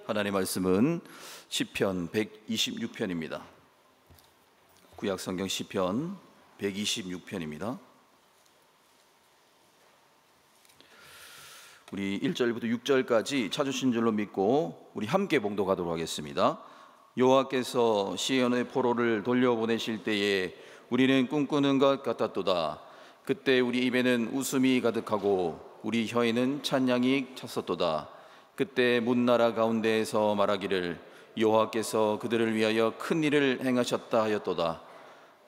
하나님의 말씀은 시편 126편입니다. 구약 성경 시편 126편입니다. 우리 1절부터 6절까지 찾으신 줄로 믿고 우리 함께 봉독하도록 하겠습니다. 여호와께서 시온의 포로를 돌려보내실 때에 우리는 꿈꾸는 것 같았도다. 그때 우리 입에는 웃음이 가득하고 우리 혀에는 찬양이 찼었도다. 그때 문나라 가운데에서 말하기를 여호와께서 그들을 위하여 큰 일을 행하셨다 하였도다.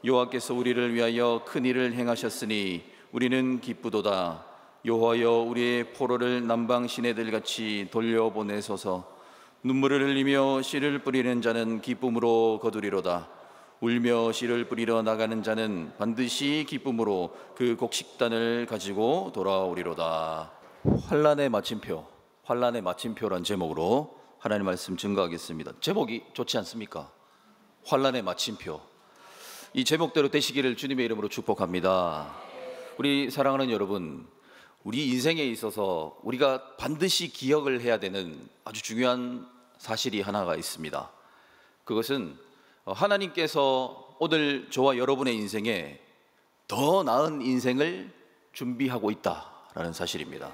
여호와께서 우리를 위하여 큰 일을 행하셨으니 우리는 기쁘도다. 여호와여, 우리의 포로를 남방 시내들같이 돌려보내소서. 눈물을 흘리며 씨를 뿌리는 자는 기쁨으로 거두리로다. 울며 씨를 뿌리러 나가는 자는 반드시 기쁨으로 그 곡식단을 가지고 돌아오리로다. 환난의 마침표란 제목으로 하나님의 말씀 증거하겠습니다. 제목이 좋지 않습니까? 환난의 마침표. 이 제목대로 되시기를 주님의 이름으로 축복합니다. 우리 사랑하는 여러분, 우리 인생에 있어서 우리가 반드시 기억을 해야 되는 아주 중요한 사실이 하나가 있습니다. 그것은 하나님께서 오늘 저와 여러분의 인생에 더 나은 인생을 준비하고 있다라는 사실입니다.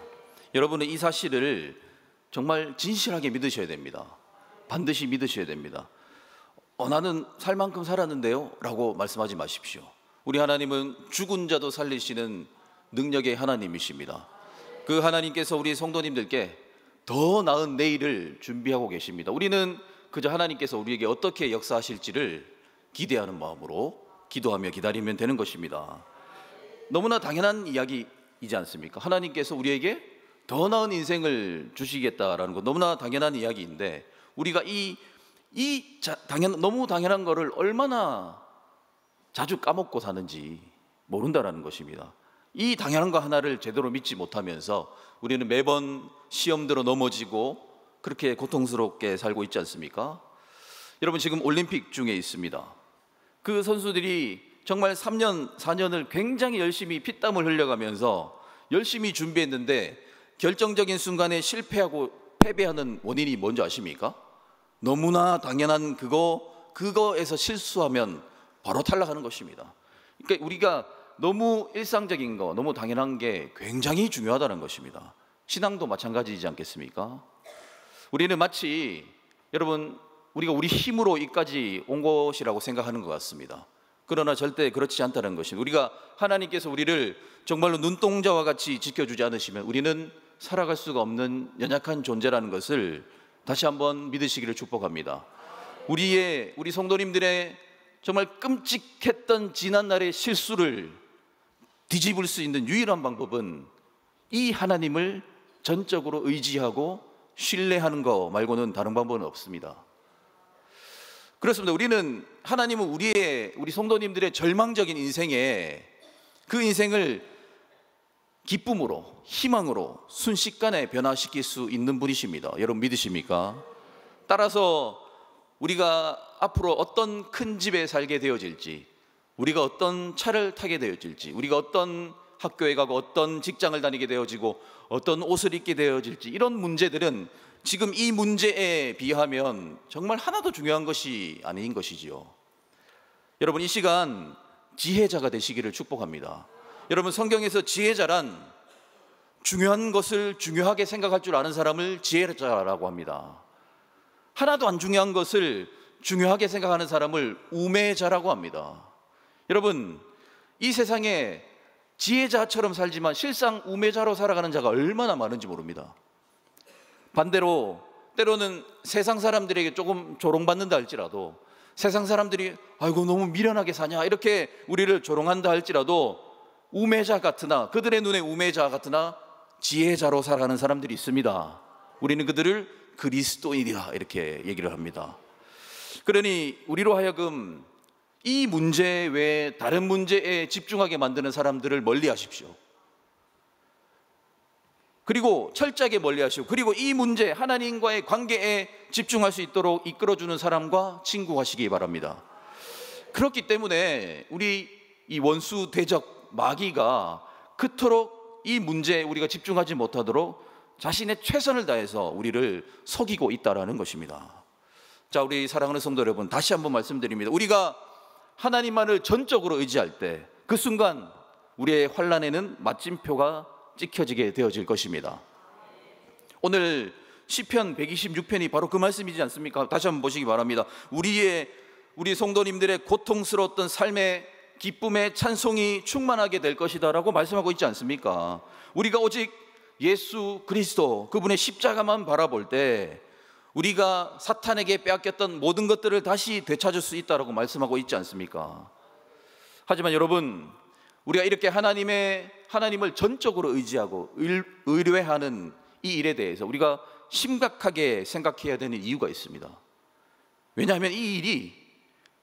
여러분은 이 사실을 정말 진실하게 믿으셔야 됩니다. 반드시 믿으셔야 됩니다. 나는 살 만큼 살았는데요? 라고 말씀하지 마십시오. 우리 하나님은 죽은 자도 살리시는 능력의 하나님이십니다. 그 하나님께서 우리 성도님들께 더 나은 내일을 준비하고 계십니다. 우리는 그저 하나님께서 우리에게 어떻게 역사하실지를 기대하는 마음으로 기도하며 기다리면 되는 것입니다. 너무나 당연한 이야기이지 않습니까? 하나님께서 우리에게 더 나은 인생을 주시겠다라는 것, 너무나 당연한 이야기인데 우리가 너무 당연한 거를 얼마나 자주 까먹고 사는지 모른다라는 것입니다. 이 당연한 거 하나를 제대로 믿지 못하면서 우리는 매번 시험대로 넘어지고 그렇게 고통스럽게 살고 있지 않습니까? 여러분, 지금 올림픽 중에 있습니다. 그 선수들이 정말 3년, 4년을 굉장히 열심히 피땀을 흘려가면서 열심히 준비했는데 결정적인 순간에 실패하고 패배하는 원인이 뭔지 아십니까? 너무나 당연한 그거에서 실수하면 바로 탈락하는 것입니다. 그러니까 우리가 너무 일상적인 거, 너무 당연한 게 굉장히 중요하다는 것입니다. 신앙도 마찬가지이지 않겠습니까? 우리는 마치 여러분, 우리가 우리 힘으로 여기까지 온 것이라고 생각하는 것 같습니다. 그러나 절대 그렇지 않다는 것입니다. 우리가 하나님께서 우리를 정말로 눈동자와 같이 지켜주지 않으시면 우리는 살아갈 수가 없는 연약한 존재라는 것을 다시 한번 믿으시기를 축복합니다. 우리 성도님들의 정말 끔찍했던 지난날의 실수를 뒤집을 수 있는 유일한 방법은 이 하나님을 전적으로 의지하고 신뢰하는 거 말고는 다른 방법은 없습니다. 그렇습니다. 하나님은 우리 성도님들의 절망적인 인생에 그 인생을 기쁨으로, 희망으로 순식간에 변화시킬 수 있는 분이십니다. 여러분 믿으십니까? 따라서 우리가 앞으로 어떤 큰 집에 살게 되어질지, 우리가 어떤 차를 타게 되어질지, 우리가 어떤 학교에 가고 어떤 직장을 다니게 되어지고 어떤 옷을 입게 되어질지, 이런 문제들은 지금 이 문제에 비하면 정말 하나도 중요한 것이 아닌 것이지요. 여러분, 이 시간 지혜자가 되시기를 축복합니다. 여러분, 성경에서 지혜자란 중요한 것을 중요하게 생각할 줄 아는 사람을 지혜자라고 합니다. 하나도 안 중요한 것을 중요하게 생각하는 사람을 우매자라고 합니다. 여러분, 이 세상에 지혜자처럼 살지만 실상 우매자로 살아가는 자가 얼마나 많은지 모릅니다. 반대로 때로는 세상 사람들에게 조금 조롱받는다 할지라도, 세상 사람들이 아이고 너무 미련하게 사냐 이렇게 우리를 조롱한다 할지라도 우매자 같으나, 그들의 눈에 우매자 같으나 지혜자로 살아가는 사람들이 있습니다. 우리는 그들을 그리스도인이라 이렇게 얘기를 합니다. 그러니 우리로 하여금 이 문제 외에 다른 문제에 집중하게 만드는 사람들을 멀리 하십시오. 그리고 철저하게 멀리 하시고, 그리고 이 문제, 하나님과의 관계에 집중할 수 있도록 이끌어주는 사람과 친구하시기 바랍니다. 그렇기 때문에 우리 이 원수 대적 마귀가 그토록 이 문제에 우리가 집중하지 못하도록 자신의 최선을 다해서 우리를 속이고 있다라는 것입니다. 자, 우리 사랑하는 성도 여러분, 다시 한번 말씀드립니다. 우리가 하나님만을 전적으로 의지할 때 그 순간 우리의 환난에는 마침표가 찍혀지게 되어질 것입니다. 오늘 시편 126편이 바로 그 말씀이지 않습니까? 다시 한번 보시기 바랍니다. 우리 성도님들의 고통스러웠던 삶의 기쁨의 찬송이 충만하게 될 것이다 라고 말씀하고 있지 않습니까? 우리가 오직 예수 그리스도 그분의 십자가만 바라볼 때 우리가 사탄에게 빼앗겼던 모든 것들을 다시 되찾을 수 있다라고 말씀하고 있지 않습니까? 하지만 여러분, 우리가 이렇게 하나님을 전적으로 의지하고 의뢰하는 이 일에 대해서 우리가 심각하게 생각해야 되는 이유가 있습니다. 왜냐하면 이 일이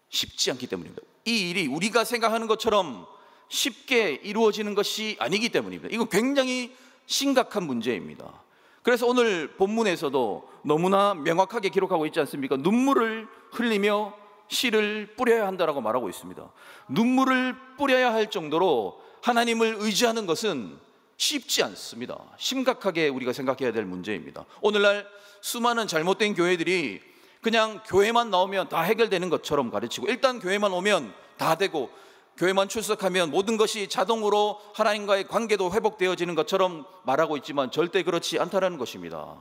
쉽지 않기 때문입니다. 이 일이 우리가 생각하는 것처럼 쉽게 이루어지는 것이 아니기 때문입니다. 이건 굉장히 심각한 문제입니다. 그래서 오늘 본문에서도 너무나 명확하게 기록하고 있지 않습니까? 눈물을 흘리며 씨를 뿌려야 한다라고 말하고 있습니다. 눈물을 뿌려야 할 정도로 하나님을 의지하는 것은 쉽지 않습니다. 심각하게 우리가 생각해야 될 문제입니다. 오늘날 수많은 잘못된 교회들이 그냥 교회만 나오면 다 해결되는 것처럼 가르치고, 일단 교회만 오면 다 되고, 교회만 출석하면 모든 것이 자동으로 하나님과의 관계도 회복되어지는 것처럼 말하고 있지만 절대 그렇지 않다는 것입니다.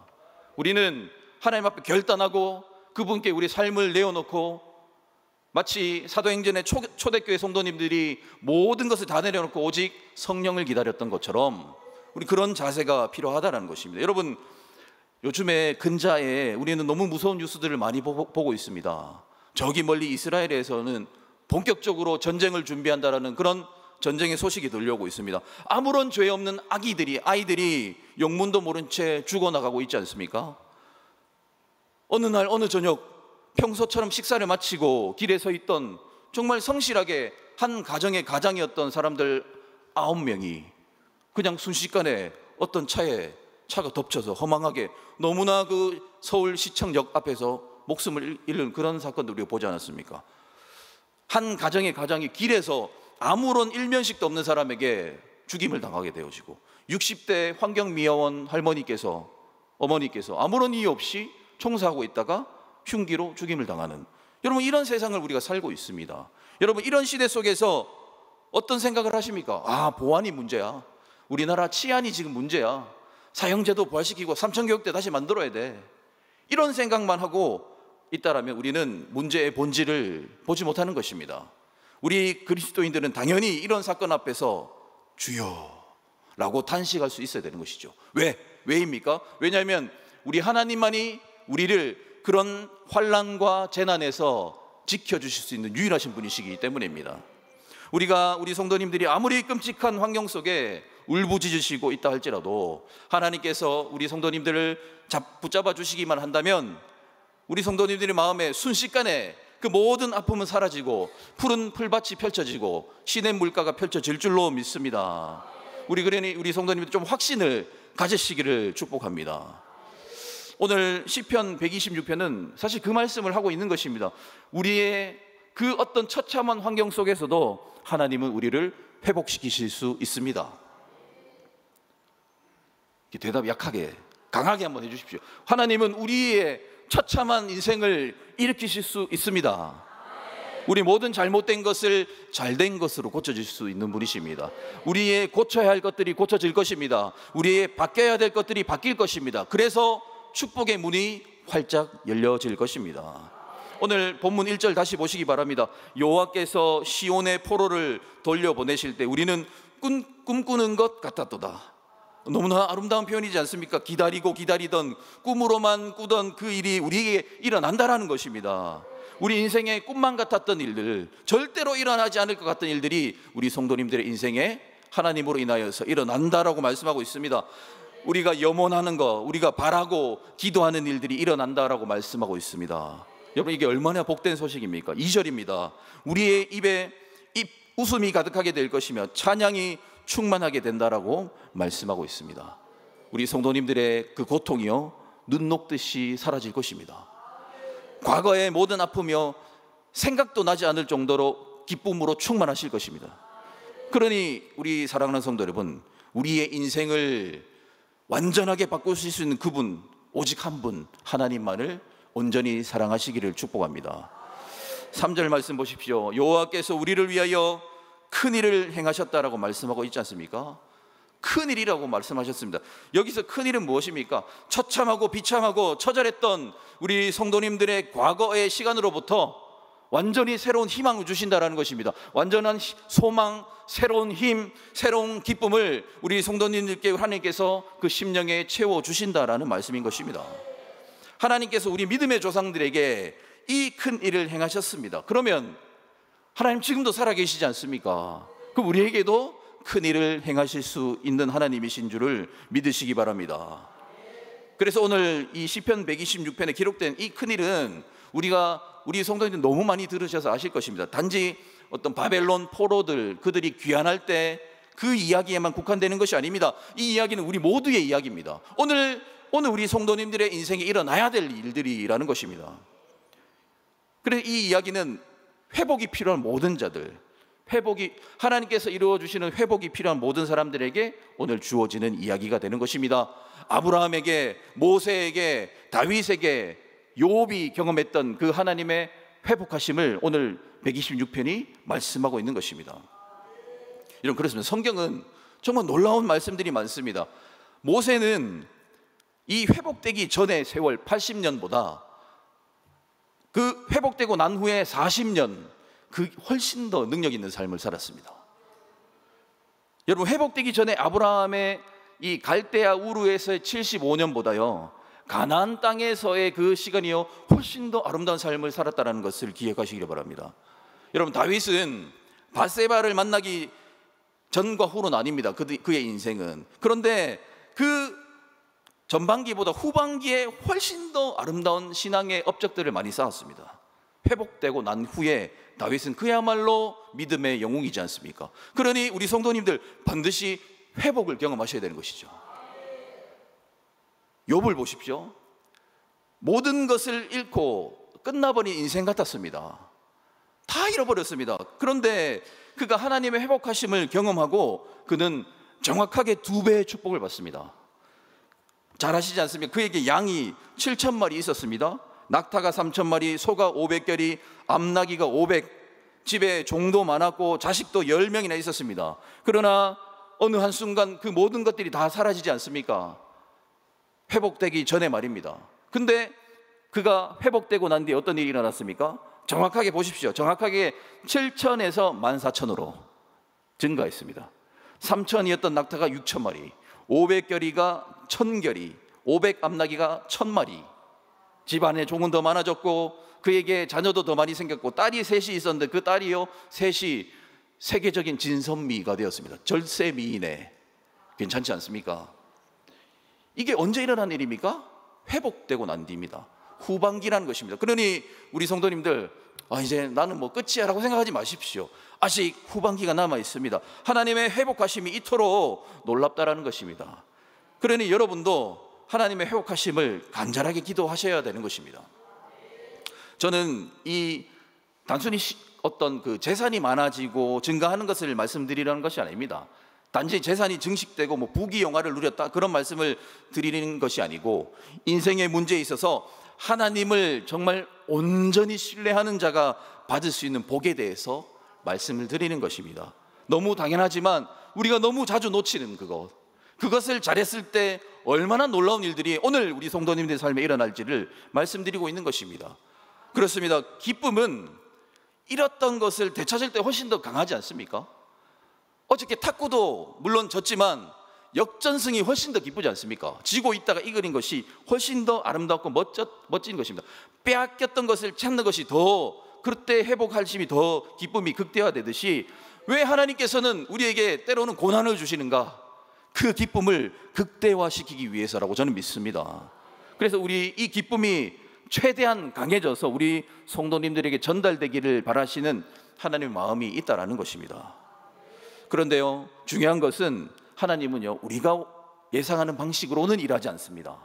우리는 하나님 앞에 결단하고 그분께 우리 삶을 내어놓고, 마치 사도행전의 초대교회 성도님들이 모든 것을 다 내려놓고 오직 성령을 기다렸던 것처럼 우리 그런 자세가 필요하다는 것입니다. 여러분, 요즘에 근자에 우리는 너무 무서운 뉴스들을 많이 보고 있습니다. 저기 멀리 이스라엘에서는 본격적으로 전쟁을 준비한다라는 그런 전쟁의 소식이 들려오고 있습니다. 아무런 죄 없는 아이들이 영문도 모른 채 죽어나가고 있지 않습니까? 어느 날 어느 저녁 평소처럼 식사를 마치고 길에 서 있던 정말 성실하게 한 가정의 가장이었던 사람들 9명이 그냥 순식간에 어떤 차가 덮쳐서 허망하게 너무나 그 서울시청역 앞에서 목숨을 잃는 그런 사건도 우리가 보지 않았습니까? 한 가정의 가장이 길에서 아무런 일면식도 없는 사람에게 죽임을 당하게 되어지고, 60대 환경미화원 어머니께서 아무런 이유 없이 총사하고 있다가 흉기로 죽임을 당하는, 여러분, 이런 세상을 우리가 살고 있습니다. 여러분, 이런 시대 속에서 어떤 생각을 하십니까? 보안이 문제야, 우리나라 치안이 지금 문제야, 사형제도 부활시키고 삼천교육대 다시 만들어야 돼, 이런 생각만 하고 있다라면 우리는 문제의 본질을 보지 못하는 것입니다. 우리 그리스도인들은 당연히 이런 사건 앞에서 주여 라고 탄식할 수 있어야 되는 것이죠. 왜입니까? 왜냐하면 우리 하나님만이 우리를 그런 환난과 재난에서 지켜주실 수 있는 유일하신 분이시기 때문입니다. 우리 성도님들이 아무리 끔찍한 환경 속에 울부짖으시고 있다 할지라도 하나님께서 우리 성도님들을 붙잡아 주시기만 한다면 우리 성도님들의 마음에 순식간에 그 모든 아픔은 사라지고 푸른 풀밭이 펼쳐지고 시냇 물가가 펼쳐질 줄로 믿습니다. 우리 성도님들 좀 확신을 가지시기를 축복합니다. 오늘 시편 126편은 사실 그 말씀을 하고 있는 것입니다. 우리의 그 어떤 처참한 환경 속에서도 하나님은 우리를 회복시키실 수 있습니다. 대답 약하게, 강하게 한번 해주십시오. 하나님은 우리의 처참한 인생을 일으키실 수 있습니다. 우리 모든 잘못된 것을 잘된 것으로 고쳐질 수 있는 분이십니다. 우리의 고쳐야 할 것들이 고쳐질 것입니다. 우리의 바뀌어야 될 것들이 바뀔 것입니다. 그래서 축복의 문이 활짝 열려질 것입니다. 오늘 본문 1절 다시 보시기 바랍니다. 여호와께서 시온의 포로를 돌려보내실 때 우리는 꿈꾸는 것 같았도다. 너무나 아름다운 표현이지 않습니까? 기다리던 꿈으로만 꾸던 그 일이 우리에게 일어난다라는 것입니다. 우리 인생의 꿈만 같았던 일들, 절대로 일어나지 않을 것 같던 일들이 우리 성도님들의 인생에 하나님으로 인하여서 일어난다라고 말씀하고 있습니다. 우리가 염원하는 거, 우리가 바라고 기도하는 일들이 일어난다라고 말씀하고 있습니다. 여러분, 이게 얼마나 복된 소식입니까? 2절입니다. 우리의 입에 웃음이 가득하게 될 것이며 찬양이 충만하게 된다라고 말씀하고 있습니다. 우리 성도님들의 그 고통이요 눈 녹듯이 사라질 것입니다. 과거의 모든 아픔이요 생각도 나지 않을 정도로 기쁨으로 충만하실 것입니다. 그러니 우리 사랑하는 성도 여러분, 우리의 인생을 완전하게 바꾸실 수 있는 그분, 오직 한 분, 하나님만을 온전히 사랑하시기를 축복합니다. 3절 말씀 보십시오. 여호와께서 우리를 위하여 큰 일을 행하셨다라고 말씀하고 있지 않습니까? 큰 일이라고 말씀하셨습니다. 여기서 큰 일은 무엇입니까? 처참하고 비참하고 처절했던 우리 성도님들의 과거의 시간으로부터 완전히 새로운 희망을 주신다라는 것입니다. 완전한 소망, 새로운 힘, 새로운 기쁨을 우리 성도님들께 하나님께서 그 심령에 채워주신다라는 말씀인 것입니다. 하나님께서 우리 믿음의 조상들에게 이 큰 일을 행하셨습니다. 그러면 하나님 지금도 살아계시지 않습니까? 그럼 우리에게도 큰 일을 행하실 수 있는 하나님이신 줄을 믿으시기 바랍니다. 그래서 오늘 이 시편 126편에 기록된 이 큰 일은 우리 성도님들 너무 많이 들으셔서 아실 것입니다. 단지 어떤 바벨론 포로들, 그들이 귀환할 때 그 이야기에만 국한되는 것이 아닙니다. 이 이야기는 우리 모두의 이야기입니다. 오늘 우리 성도님들의 인생에 일어나야 될 일들이라는 것입니다. 그래서 이 이야기는 회복이 필요한 모든 자들, 하나님께서 이루어주시는 회복이 필요한 모든 사람들에게 오늘 주어지는 이야기가 되는 것입니다. 아브라함에게, 모세에게, 다윗에게, 욥이 경험했던 그 하나님의 회복하심을 오늘 126편이 말씀하고 있는 것입니다. 여러분, 그렇습니다. 성경은 정말 놀라운 말씀들이 많습니다. 모세는 이 회복되기 전의 세월 80년보다 그 회복되고 난 후에 40년 그 훨씬 더 능력 있는 삶을 살았습니다. 여러분, 회복되기 전에 아브라함의 이 갈대아 우르에서의 75년보다요 가나안 땅에서의 그 시간이요 훨씬 더 아름다운 삶을 살았다는 것을 기억하시기 바랍니다. 여러분, 다윗은 밧세바를 만나기 전과 후로는 아닙니다. 그의 인생은. 그런데 그 전반기보다 후반기에 훨씬 더 아름다운 신앙의 업적들을 많이 쌓았습니다. 회복되고 난 후에 다윗은 그야말로 믿음의 영웅이지 않습니까? 그러니 우리 성도님들 반드시 회복을 경험하셔야 되는 것이죠. 욥을 보십시오. 모든 것을 잃고 끝나버린 인생 같았습니다. 다 잃어버렸습니다. 그런데 그가 하나님의 회복하심을 경험하고 그는 정확하게 2배의 축복을 받습니다. 잘 아시지 않습니까? 그에게 양이 7,000마리 있었습니다. 낙타가 3,000마리, 소가 500결이, 암나귀가 500, 집에 종도 많았고 자식도 10명이나 있었습니다. 그러나 어느 한순간 그 모든 것들이 다 사라지지 않습니까? 회복되기 전에 말입니다. 근데 그가 회복되고 난 뒤에 어떤 일이 일어났습니까? 정확하게 보십시오. 정확하게 7,000에서 14,000으로 증가했습니다. 3,000이었던 낙타가 6,000마리, 500결이가 1,000결이, 500 암나귀가 1,000마리. 집안에 종은 더 많아졌고 그에게 자녀도 더 많이 생겼고 딸이 셋이 있었는데 그 딸이요 셋이 세계적인 진선미가 되었습니다. 절세미인에. 괜찮지 않습니까? 이게 언제 일어난 일입니까? 회복되고 난 뒤입니다. 후반기라는 것입니다. 그러니 우리 성도님들 이제 나는 뭐 끝이야 라고 생각하지 마십시오. 아직 후반기가 남아 있습니다. 하나님의 회복하심이 이토록 놀랍다라는 것입니다. 그러니 여러분도 하나님의 회복하심을 간절하게 기도하셔야 되는 것입니다. 저는 이 단순히 어떤 그 재산이 많아지고 증가하는 것을 말씀드리려는 것이 아닙니다. 단지 재산이 증식되고 뭐 부귀영화를 누렸다 그런 말씀을 드리는 것이 아니고 인생의 문제에 있어서 하나님을 정말 온전히 신뢰하는 자가 받을 수 있는 복에 대해서 말씀을 드리는 것입니다. 너무 당연하지만 우리가 너무 자주 놓치는 그것을 잘했을 때 얼마나 놀라운 일들이 오늘 우리 성도님들의 삶에 일어날지를 말씀드리고 있는 것입니다. 그렇습니다. 기쁨은 잃었던 것을 되찾을 때 훨씬 더 강하지 않습니까? 어저께 탁구도 물론 졌지만 역전승이 훨씬 더 기쁘지 않습니까? 지고 있다가 이기는 것이 훨씬 더 아름답고 멋진 것입니다. 빼앗겼던 것을 찾는 것이 더 그때 회복하심이 더 기쁨이 극대화되듯이 왜 하나님께서는 우리에게 때로는 고난을 주시는가? 그 기쁨을 극대화시키기 위해서라고 저는 믿습니다. 그래서 우리 이 기쁨이 최대한 강해져서 우리 성도님들에게 전달되기를 바라시는 하나님의 마음이 있다라는 것입니다. 그런데요, 중요한 것은 하나님은요, 우리가 예상하는 방식으로는 일하지 않습니다.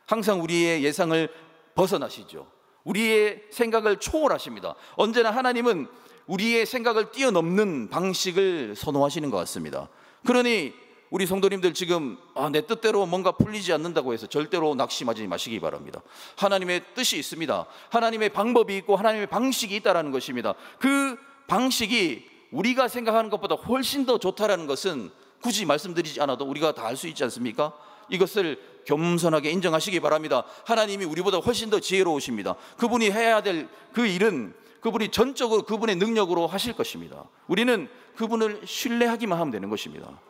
항상 우리의 예상을 벗어나시죠. 우리의 생각을 초월하십니다. 언제나 하나님은 우리의 생각을 뛰어넘는 방식을 선호하시는 것 같습니다. 그러니 우리 성도님들 지금 내 뜻대로 뭔가 풀리지 않는다고 해서 절대로 낙심하지 마시기 바랍니다. 하나님의 뜻이 있습니다. 하나님의 방법이 있고 하나님의 방식이 있다는 것입니다. 그 방식이 우리가 생각하는 것보다 훨씬 더 좋다라는 것은 굳이 말씀드리지 않아도 우리가 다 알 수 있지 않습니까? 이것을 겸손하게 인정하시기 바랍니다. 하나님이 우리보다 훨씬 더 지혜로우십니다. 그분이 해야 될 그 일은 그분이 전적으로 그분의 능력으로 하실 것입니다. 우리는 그분을 신뢰하기만 하면 되는 것입니다.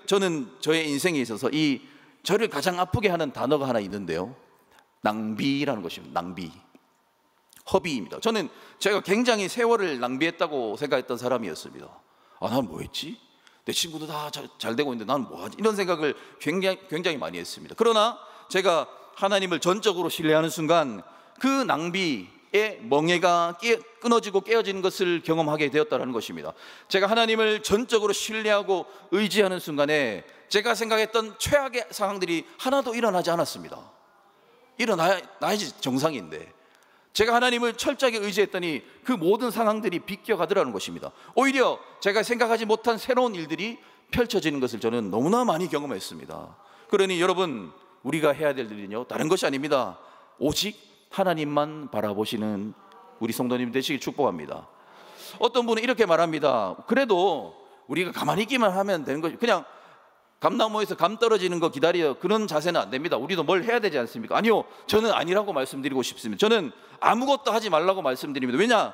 저는 저의 인생에 있어서 저를 가장 아프게 하는 단어가 하나 있는데요, 낭비라는 것입니다. 낭비, 허비입니다. 제가 굉장히 세월을 낭비했다고 생각했던 사람이었습니다. 난 뭐 했지? 내 친구도 다 잘 되고 있는데 나는 뭐 하지? 이런 생각을 굉장히 많이 했습니다. 그러나 제가 하나님을 전적으로 신뢰하는 순간 그 낭비의 멍에가 끊어지고 깨어지는 것을 경험하게 되었다는 것입니다. 제가 하나님을 전적으로 신뢰하고 의지하는 순간에 제가 생각했던 최악의 상황들이 하나도 일어나지 않았습니다. 일어나야지 정상인데, 제가 하나님을 철저하게 의지했더니 그 모든 상황들이 비껴가더라는 것입니다. 오히려 제가 생각하지 못한 새로운 일들이 펼쳐지는 것을 저는 너무나 많이 경험했습니다. 그러니 여러분, 우리가 해야 될 일은요, 다른 것이 아닙니다. 오직 하나님만 바라보시는 우리 성도님 되시길 축복합니다. 어떤 분은 이렇게 말합니다. 그래도 우리가 가만히 있기만 하면 되는 거지, 그냥 감나무에서 감 떨어지는 거 기다려, 그런 자세는 안 됩니다. 우리도 뭘 해야 되지 않습니까? 아니요, 저는 아니라고 말씀드리고 싶습니다. 저는 아무것도 하지 말라고 말씀드립니다. 왜냐?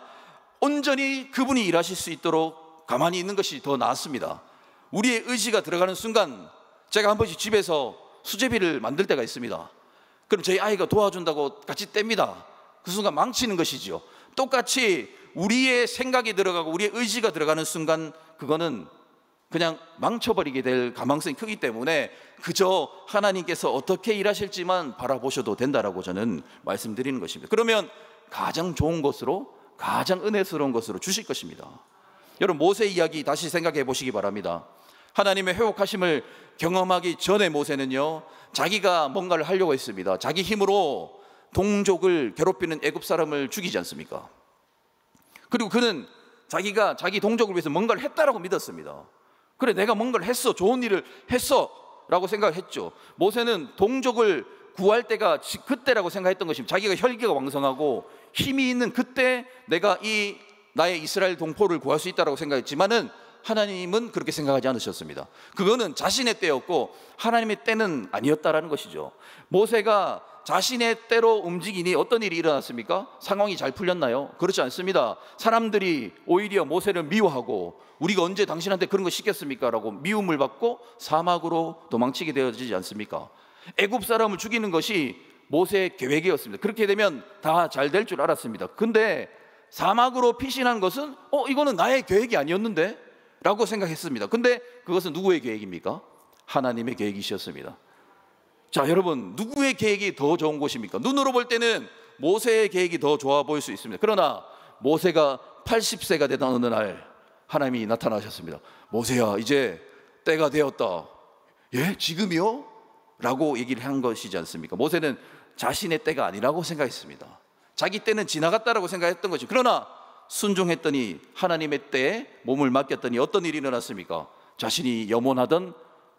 온전히 그분이 일하실 수 있도록 가만히 있는 것이 더 낫습니다. 우리의 의지가 들어가는 순간, 제가 한 번씩 집에서 수제비를 만들 때가 있습니다. 그럼 저희 아이가 도와준다고 같이 뗍니다. 그 순간 망치는 것이지요. 똑같이 우리의 생각이 들어가고 우리의 의지가 들어가는 순간 그거는 그냥 망쳐버리게 될 가망성이 크기 때문에 그저 하나님께서 어떻게 일하실지만 바라보셔도 된다라고 저는 말씀드리는 것입니다. 그러면 가장 좋은 것으로, 가장 은혜스러운 것으로 주실 것입니다. 여러분, 모세 이야기 다시 생각해 보시기 바랍니다. 하나님의 회복하심을 경험하기 전에 모세는요, 자기가 뭔가를 하려고 했습니다. 자기 힘으로 동족을 괴롭히는 애굽 사람을 죽이지 않습니까? 그리고 그는 자기가 자기 동족을 위해서 뭔가를 했다라고 믿었습니다. 그래, 내가 뭔가를 했어, 좋은 일을 했어 라고 생각했죠. 모세는 동족을 구할 때가 그때라고 생각했던 것입니다. 자기가 혈기가 왕성하고 힘이 있는 그때 내가 나의 이스라엘 동포를 구할 수 있다고 생각했지만은 하나님은 그렇게 생각하지 않으셨습니다. 그거는 자신의 때였고 하나님의 때는 아니었다라는 것이죠. 모세가 자신의 때로 움직이니 어떤 일이 일어났습니까? 상황이 잘 풀렸나요? 그렇지 않습니다. 사람들이 오히려 모세를 미워하고 우리가 언제 당신한테 그런 거 시켰습니까? 라고 미움을 받고 사막으로 도망치게 되어지지 않습니까? 애굽 사람을 죽이는 것이 모세의 계획이었습니다. 그렇게 되면 다 잘 될 줄 알았습니다. 근데 사막으로 피신한 것은 이거는 나의 계획이 아니었는데? 라고 생각했습니다. 근데 그것은 누구의 계획입니까? 하나님의 계획이셨습니다. 자, 여러분, 누구의 계획이 더 좋은 것입니까? 눈으로 볼 때는 모세의 계획이 더 좋아 보일 수 있습니다. 그러나 모세가 80세가 되던 어느 날 하나님이 나타나셨습니다. 모세야, 이제 때가 되었다. 예? 지금이요? 라고 얘기를 한 것이지 않습니까? 모세는 자신의 때가 아니라고 생각했습니다. 자기 때는 지나갔다라고 생각했던 거죠. 그러나 순종했더니 하나님의 때에 몸을 맡겼더니 어떤 일이 일어났습니까? 자신이 염원하던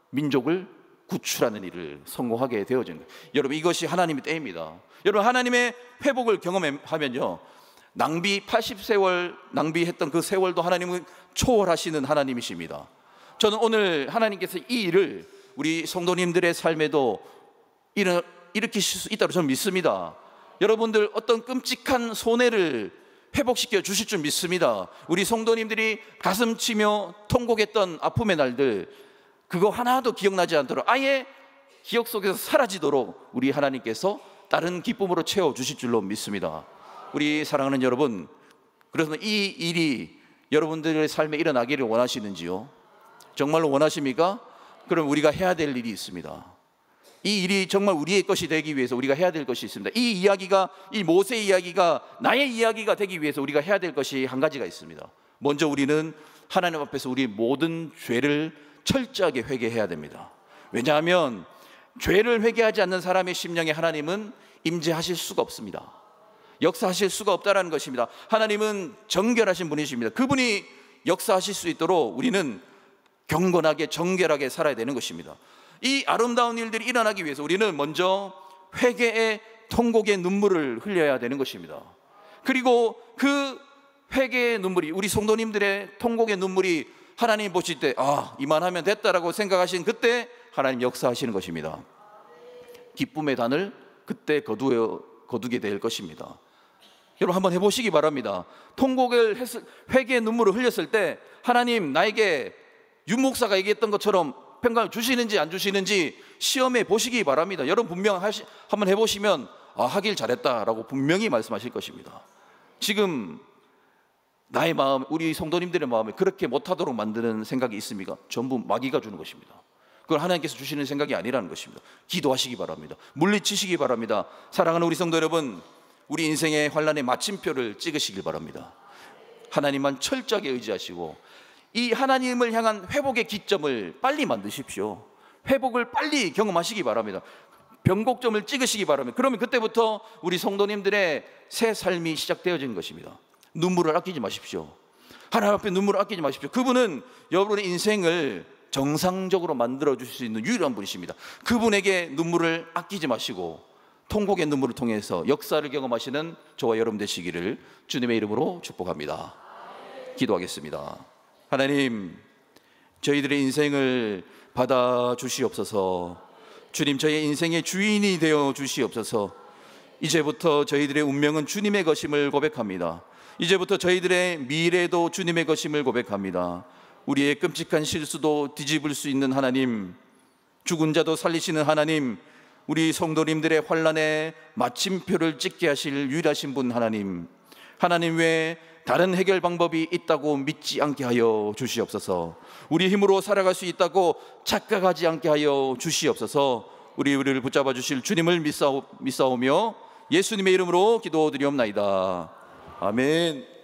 민족을 구출하는 일을 성공하게 되어진 거예요. 여러분, 이것이 하나님의 때입니다. 여러분, 하나님의 회복을 경험하면요, 80세월 낭비했던 그 세월도 하나님은 초월하시는 하나님이십니다. 저는 오늘 하나님께서 이 일을 우리 성도님들의 삶에도 일으키실 수 있다고 저는 믿습니다. 여러분들 어떤 끔찍한 손해를 회복시켜 주실 줄 믿습니다. 우리 성도님들이 가슴 치며 통곡했던 아픔의 날들, 그거 하나도 기억나지 않도록, 아예 기억 속에서 사라지도록 우리 하나님께서 다른 기쁨으로 채워주실 줄로 믿습니다. 우리 사랑하는 여러분, 그래서 이 일이 여러분들의 삶에 일어나기를 원하시는지요? 정말로 원하십니까? 그럼 우리가 해야 될 일이 있습니다. 이 일이 정말 우리의 것이 되기 위해서 우리가 해야 될 것이 있습니다. 이 모세의 이야기가 나의 이야기가 되기 위해서 우리가 해야 될 것이 한 가지가 있습니다. 먼저 우리는 하나님 앞에서 우리 모든 죄를 철저하게 회개해야 됩니다. 왜냐하면 죄를 회개하지 않는 사람의 심령에 하나님은 임재하실 수가 없습니다. 역사하실 수가 없다라는 것입니다. 하나님은 정결하신 분이십니다. 그분이 역사하실 수 있도록 우리는 경건하게 정결하게 살아야 되는 것입니다. 이 아름다운 일들이 일어나기 위해서 우리는 먼저 회개의 통곡의 눈물을 흘려야 되는 것입니다. 그리고 그 회개의 눈물이, 우리 성도님들의 통곡의 눈물이 하나님 보실 때 이만하면 됐다라고 생각하신 그때 하나님 역사하시는 것입니다. 기쁨의 단을 그때 거두게 될 것입니다. 여러분 한번 해보시기 바랍니다. 회개의 눈물을 흘렸을 때 하나님 나에게 윤 목사가 얘기했던 것처럼 평강을 주시는지 안 주시는지 시험해 보시기 바랍니다. 여러분 분명 한번 해보시면 하길 잘했다라고 분명히 말씀하실 것입니다. 지금 나의 마음, 우리 성도님들의 마음에 그렇게 못하도록 만드는 생각이 있습니까? 전부 마귀가 주는 것입니다. 그걸 하나님께서 주시는 생각이 아니라는 것입니다. 기도하시기 바랍니다. 물리치시기 바랍니다. 사랑하는 우리 성도 여러분, 우리 인생의 환난의 마침표를 찍으시길 바랍니다. 하나님만 철저하게 의지하시고 이 하나님을 향한 회복의 기점을 빨리 만드십시오. 회복을 빨리 경험하시기 바랍니다. 변곡점을 찍으시기 바랍니다. 그러면 그때부터 우리 성도님들의 새 삶이 시작되어진 것입니다. 눈물을 아끼지 마십시오. 하나님 앞에 눈물을 아끼지 마십시오. 그분은 여러분의 인생을 정상적으로 만들어 주실 수 있는 유일한 분이십니다. 그분에게 눈물을 아끼지 마시고 통곡의 눈물을 통해서 역사를 경험하시는 저와 여러분 되시기를 주님의 이름으로 축복합니다. 기도하겠습니다. 하나님, 저희들의 인생을 받아 주시옵소서. 주님, 저희 인생의 주인이 되어 주시옵소서. 이제부터 저희들의 운명은 주님의 것임을 고백합니다. 이제부터 저희들의 미래도 주님의 것임을 고백합니다. 우리의 끔찍한 실수도 뒤집을 수 있는 하나님, 죽은 자도 살리시는 하나님, 우리 성도님들의 환난의 마침표를 찍게 하실 유일하신 분 하나님, 하나님 외에 다른 해결 방법이 있다고 믿지 않게 하여 주시옵소서. 우리 힘으로 살아갈 수 있다고 착각하지 않게 하여 주시옵소서. 우리를 붙잡아 주실 주님을 믿사오며 예수님의 이름으로 기도드리옵나이다. 아멘.